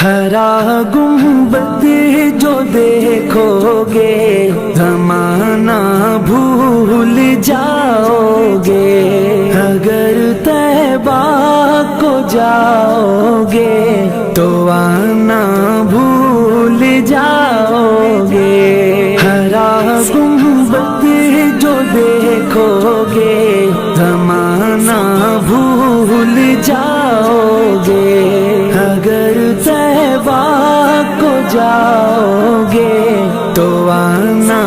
ہرا گنبد جو دیکھو گے زمانہ بھول جاؤ گے، اگر طیبہ کو جاؤ گے تو آنا بھول جاؤ گے۔ ہرا گنبد جو دیکھو گے زمانہ بھول جاؤ گے، اگر طیبہ کو جاؤ گے تو آنا